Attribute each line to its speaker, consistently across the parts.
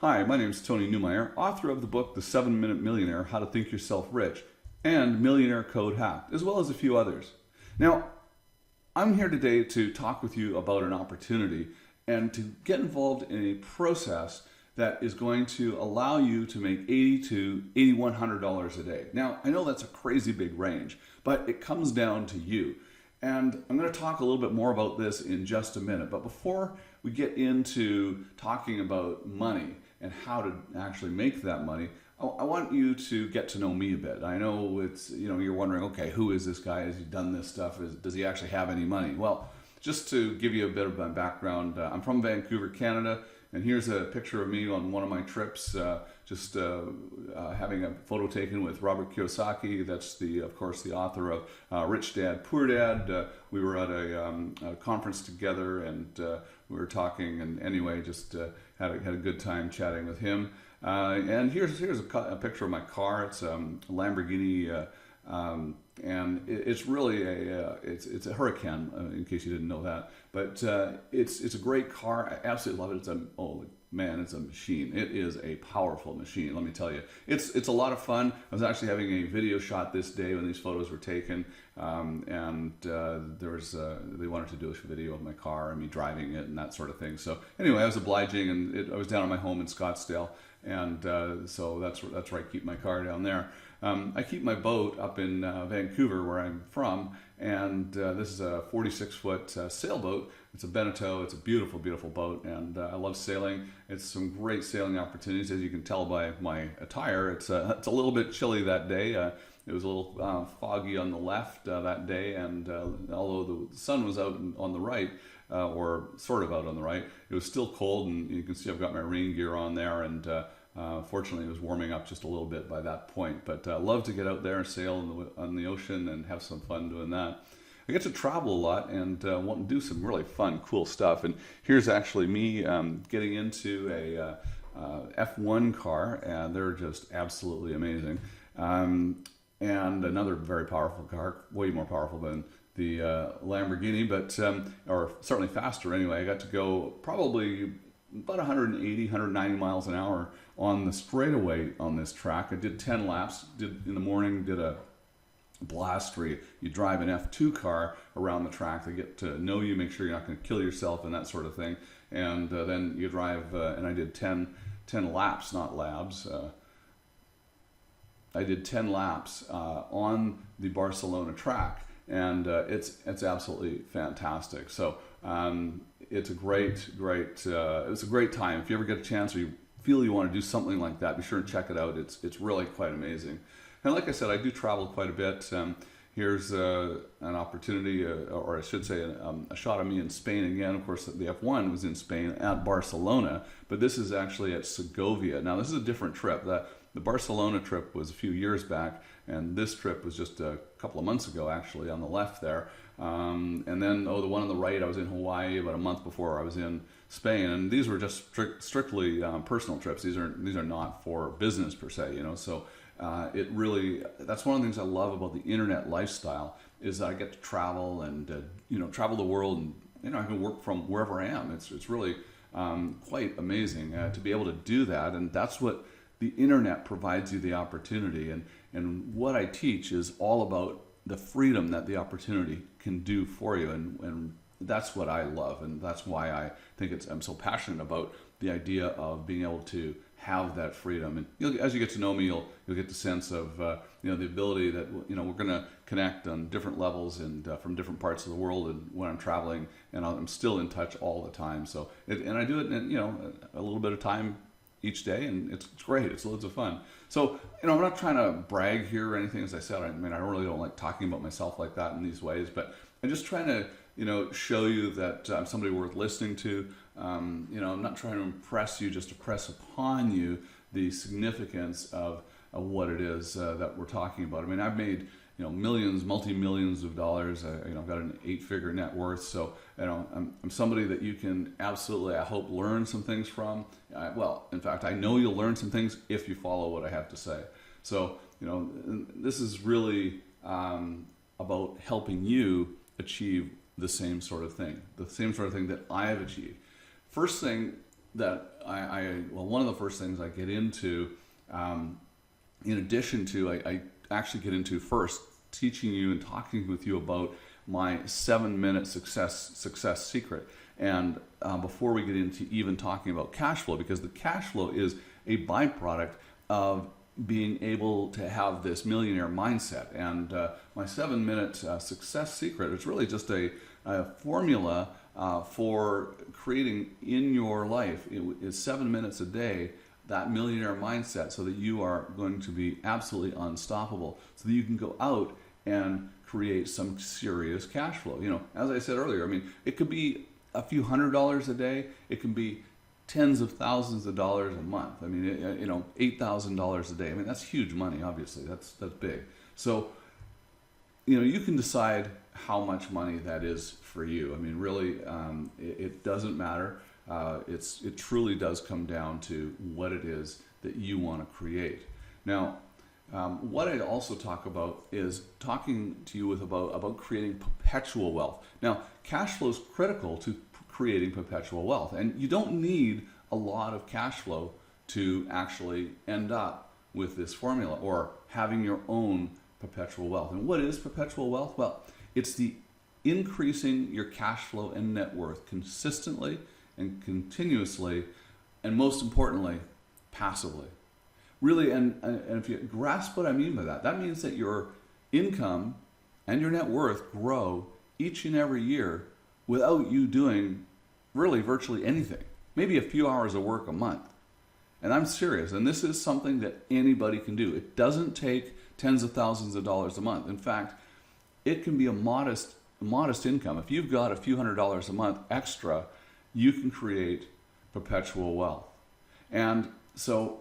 Speaker 1: Hi, my name is Tony Neumeyer, author of the book The 7-Minute Millionaire, How to Think Yourself Rich, and Millionaire Code Hacked, as well as a few others. Now, I'm here today to talk with you about an opportunity and to get involved in a process that is going to allow you to make $80 to $8,100 a day. Now, I know that's a crazy big range, but it comes down to you. And I'm going to talk a little bit more about this in just a minute. But before we get into talking about money and how to actually make that money, I want you to get to know me a bit. I know you're wondering, okay, who is this guy? Has he done this stuff? Does he actually have any money? Well, just to give you a bit of my background, I'm from Vancouver, Canada. And here's a picture of me on one of my trips, having a photo taken with Robert Kiyosaki. That's of course, the author of Rich Dad, Poor Dad. We were at a conference together, and we were talking. And anyway, just had a good time chatting with him. And here's a picture of my car. It's a Lamborghini. And it's really it's a Hurricane, in case you didn't know that. But it's a great car. I absolutely love it. It's a machine. It is a powerful machine. Let me tell you, it's a lot of fun. I was actually having a video shot this day when these photos were taken, and they wanted to do a video of my car and me driving it and that sort of thing. So anyway, I was obliging, and I was down at my home in Scottsdale, and so that's where I keep my car down there. I keep my boat up in Vancouver, where I'm from, and this is a 46-foot sailboat. It's a Beneteau. It's a beautiful, beautiful boat, and I love sailing. It's some great sailing opportunities, as you can tell by my attire. It's a little bit chilly that day. It was a little foggy on the left that day, and although the sun was out on the right, or sort of out on the right, it was still cold, and you can see I've got my rain gear on there, and fortunately, it was warming up just a little bit by that point. But I love to get out there and sail on the ocean and have some fun doing that. I get to travel a lot and want to do some really fun, cool stuff. And here's actually me getting into a F1 car, and they're just absolutely amazing. And another very powerful car, way more powerful than the Lamborghini, but or certainly faster anyway. I got to go probably about 180, 190 miles an hour on the straightaway on this track. I did 10 laps, in the morning, did a blast where you drive an F2 car around the track. They get to know you, make sure you're not going to kill yourself and that sort of thing. And then you drive, and I did 10 laps, not labs. I did 10 laps on the Barcelona track, and it's absolutely fantastic. So it's a great time. If you ever get a chance or you feel you want to do something like that, be sure to check it out. It's really quite amazing. And like I said, I do travel quite a bit. Here's an opportunity, or I should say a shot of me in Spain again. Of course, the F1 was in Spain at Barcelona, but this is actually at Segovia. Now, this is a different trip. The Barcelona trip was a few years back, and this trip was just a couple of months ago, actually, on the left there. And then, the one on the right, I was in Hawaii about a month before I was in Spain, and these were just strictly personal trips. These are not for business per se, So it really, that's one of the things I love about the internet lifestyle, is that I get to travel and travel the world, and I can work from wherever I am. It's really quite amazing to be able to do that, and that's what the internet provides you the opportunity. And what I teach is all about the freedom that the opportunity can do for you, and that's what I love, and that's why I think I'm so passionate about the idea of being able to have that freedom. And as you get to know me, you'll get the sense of the ability that we're going to connect on different levels and from different parts of the world, and when I'm traveling, and I'm still in touch all the time. So and I do it in a little bit of time each day, and it's great. It's loads of fun. So I'm not trying to brag here or anything. As I said, I really don't like talking about myself like that in these ways, but I'm just trying to show you that I'm somebody worth listening to. I'm not trying to impress you, just to press upon you the significance of what it is that we're talking about. I've made millions, multi-millions of dollars. I've got an 8-figure net worth. So I'm somebody that you can absolutely, I hope, learn some things from. Well, in fact, I know you'll learn some things if you follow what I have to say. So this is really about helping you achieve the same sort of thing that I have achieved. First thing that one of the first things I get into, in addition to, I actually get into first teaching you and talking with you about my 7-minute success secret. And before we get into even talking about cash flow, because the cash flow is a byproduct of being able to have this millionaire mindset. And my 7-minute success secret is really just a formula for creating in your life. It is 7 minutes a day, that millionaire mindset, so that you are going to be absolutely unstoppable, so that you can go out and create some serious cash flow. You know, as I said earlier, I mean, it could be a few $100s a day. It can be tens of thousands of dollars a month. I mean, you know, $8,000 a day. I mean, that's huge money. Obviously, that's big. So, you know, you can decide how much money that is for you. I mean, really, it doesn't matter. It truly does come down to what it is that you want to create. Now, what I'd also talk about is talking to you about creating perpetual wealth. Now, cash flow is critical to creating perpetual wealth, and you don't need a lot of cash flow to actually end up with this formula or having your own perpetual wealth. And what is perpetual wealth? Well, it's the increasing your cash flow and net worth consistently and continuously, and most importantly, passively. Really, and if you grasp what I mean by that, that means that your income and your net worth grow each and every year without you doing really virtually anything. Maybe a few hours of work a month. And I'm serious, and this is something that anybody can do. It doesn't take tens of thousands of dollars a month. In fact, it can be a modest income. If you've got a few $100s a month extra, you can create perpetual wealth. And so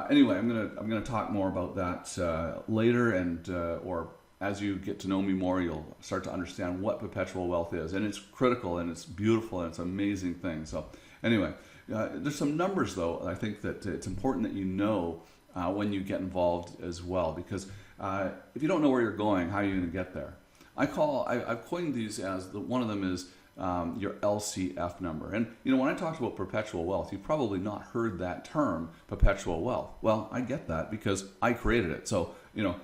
Speaker 1: anyway, I'm gonna talk more about that later, and or as you get to know me more, you'll start to understand what perpetual wealth is, and it's critical, and it's beautiful, and it's an amazing thing. So anyway, there's some numbers though. I think that it's important that you know when you get involved as well, because if you don't know where you're going, how are you going to get there? I've coined these as one of them is your LCF number. And you know, when I talked about perpetual wealth, you've probably not heard that term, perpetual wealth. Well, I get that because I created it. So, you know,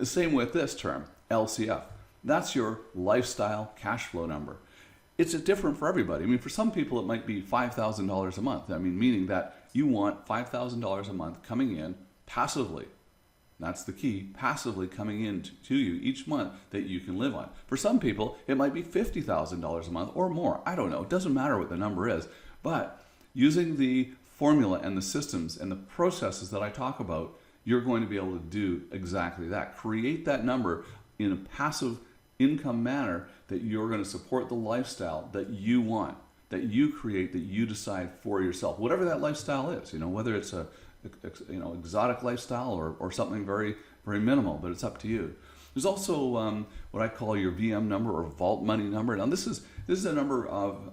Speaker 1: same with this term, LCF. That's your lifestyle cash flow number. It's different for everybody. I mean, for some people, it might be $5,000 a month. I mean, meaning that you want $5,000 a month coming in passively. That's the key, passively coming in to you each month that you can live on. For some people, it might be $50,000 a month or more. I don't know. It doesn't matter what the number is. But using the formula and the systems and the processes that I talk about, you're going to be able to do exactly that. Create that number in a passive income manner that you're going to support the lifestyle that you want, that you create, that you decide for yourself. Whatever that lifestyle is, you know, whether it's a exotic lifestyle or something very, very minimal, but it's up to you. There's also what I call your VM number or vault money number. Now this is a number of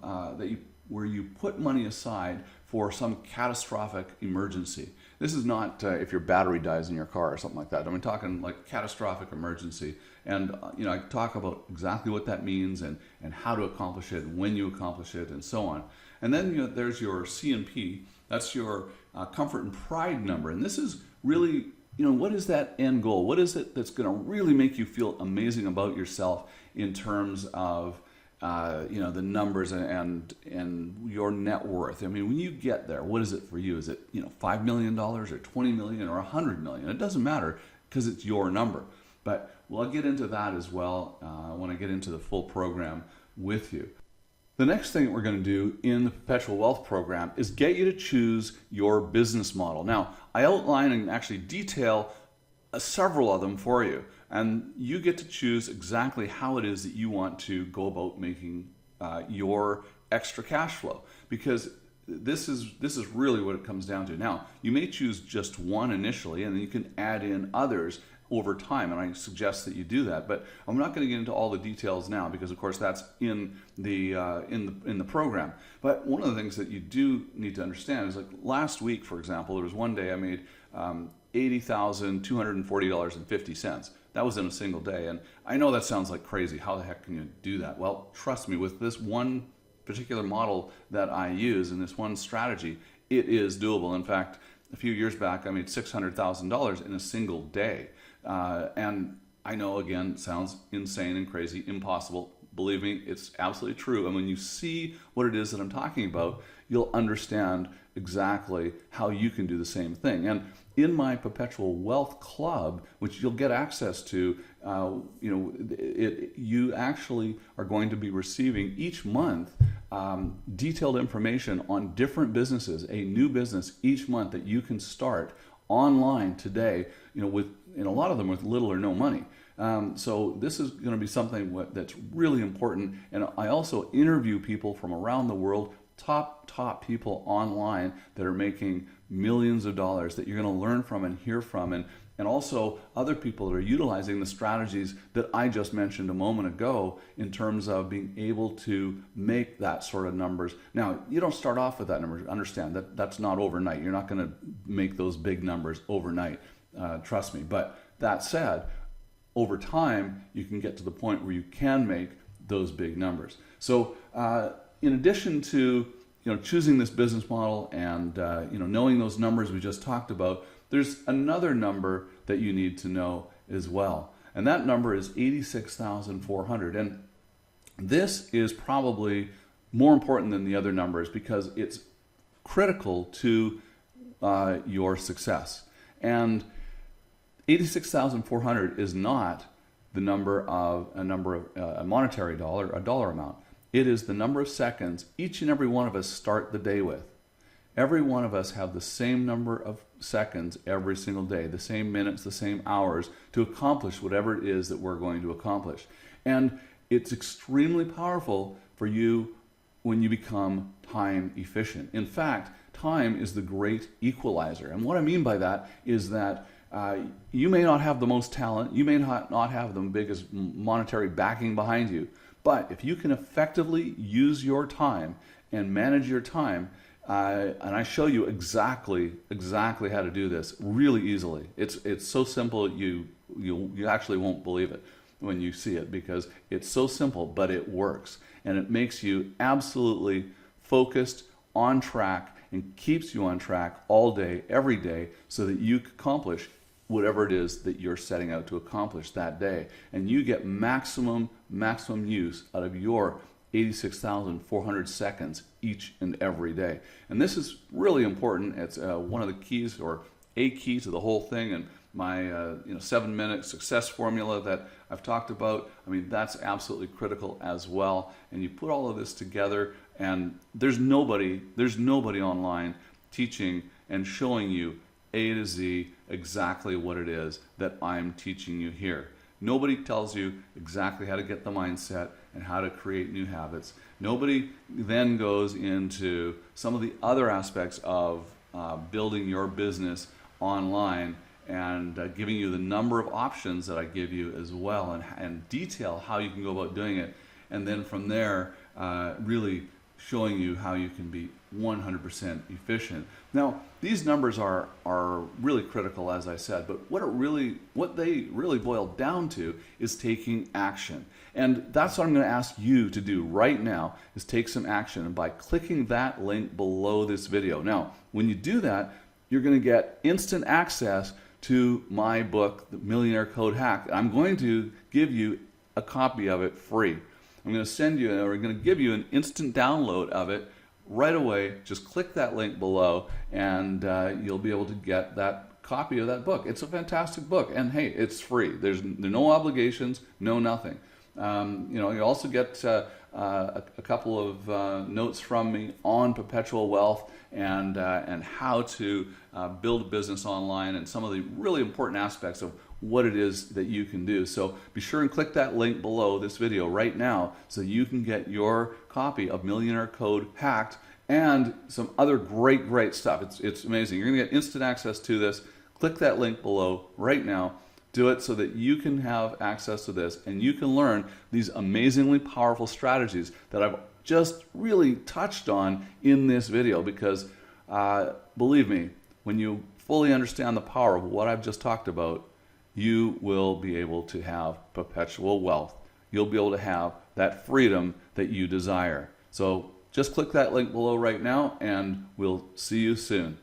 Speaker 1: where you put money aside for some catastrophic emergency. This is not if your battery dies in your car or something like that. I'm talking like catastrophic emergency. And you know, I talk about exactly what that means and how to accomplish it, and when you accomplish it, and so on. And then there's your C&P. That's your comfort and pride number. And this is really, you know, what is that end goal? What is it that's going to really make you feel amazing about yourself in terms of, you know, the numbers and your net worth? I mean, when you get there, what is it for you? Is it, you know, $5 million or $20 million or $100 million? It doesn't matter because it's your number. But I'll get into that as well when I get into the full program with you. The next thing that we're going to do in the Perpetual Wealth program is get you to choose your business model. Now, I outline and actually detail several of them for you, and you get to choose exactly how it is that you want to go about making your extra cash flow, because this is really what it comes down to. Now, you may choose just one initially, and then you can add in others over time, and I suggest that you do that. But I'm not going to get into all the details now because, of course, that's in the program. But one of the things that you do need to understand is, like last week, for example, there was one day I made $80,240.50. That was in a single day, and I know that sounds like crazy. How the heck can you do that? Well, trust me, with this one particular model that I use in this one strategy, it is doable. In fact, a few years back, I made $600,000 in a single day. And I know, again, it sounds insane and crazy, impossible. Believe me, it's absolutely true. And when you see what it is that I'm talking about, you'll understand exactly how you can do the same thing. And in my Perpetual Wealth Club, which you'll get access to, you actually are going to be receiving each month detailed information on different businesses, a new business each month that you can start online today, with a lot of them with little or no money. So this is going to be something that's really important. And I also interview people from around the world, top people online that are making millions of dollars that you're going to learn from and hear from, and also other people that are utilizing the strategies that I just mentioned a moment ago in terms of being able to make that sort of numbers. Now, you don't start off with that number. Understand that that's not overnight. You're not going to make those big numbers overnight. Trust me. But that said, over time, you can get to the point where you can make those big numbers. So in addition to choosing this business model and knowing those numbers we just talked about, there's another number that you need to know as well. And that number is 86,400. And this is probably more important than the other numbers because it's critical to your success. And 86,400 is not the number of a monetary dollar, a dollar amount. It is the number of seconds each and every one of us start the day with. Every one of us have the same number of seconds every single day, the same minutes, the same hours to accomplish whatever it is that we're going to accomplish. And it's extremely powerful for you when you become time efficient. In fact, time is the great equalizer. And what I mean by that is that you may not have the most talent, you may not have the biggest monetary backing behind you, but if you can effectively use your time and manage your time, and I show you exactly how to do this really easily. It's so simple you actually won't believe it when you see it because it's so simple, but it works. And it makes you absolutely focused, on track, and keeps you on track all day, every day, so that you can accomplish whatever it is that you're setting out to accomplish that day. And you get maximum use out of your 86,400 seconds each and every day. And this is really important. It's one of the keys, or a key to the whole thing. And my 7-minute success formula that I've talked about, I mean, that's absolutely critical as well. And you put all of this together, and there's nobody online teaching and showing you A to Z exactly what it is that I'm teaching you here. Nobody tells you exactly how to get the mindset and how to create new habits. Nobody then goes into some of the other aspects of building your business online and giving you the number of options that I give you as well, and detail how you can go about doing it. And then from there, really showing you how you can be 100% efficient. Now, these numbers are really critical, as I said, but what they really boil down to is taking action. And that's what I'm going to ask you to do right now, is take some action by clicking that link below this video. Now, when you do that, you're going to get instant access to my book, The Millionaire Code Hack. I'm going to give you a copy of it free. I'm going to give you an instant download of it right away. Just click that link below and you'll be able to get that copy of that book. It's a fantastic book, and hey, it's free. There's no obligations, no nothing. You also get a couple of notes from me on Perpetual Wealth and how to build a business online, and some of the really important aspects of what it is that you can do. So be sure and click that link below this video right now so you can get your copy of Millionaire Code Hacked and some other great stuff. It's amazing. You're going to get instant access to this. Click that link below right now. Do it so that you can have access to this and you can learn these amazingly powerful strategies that I've just really touched on in this video, because believe me, when you fully understand the power of what I've just talked about, you will be able to have perpetual wealth. You'll be able to have that freedom that you desire. So Just click that link below right now, and we'll see you soon.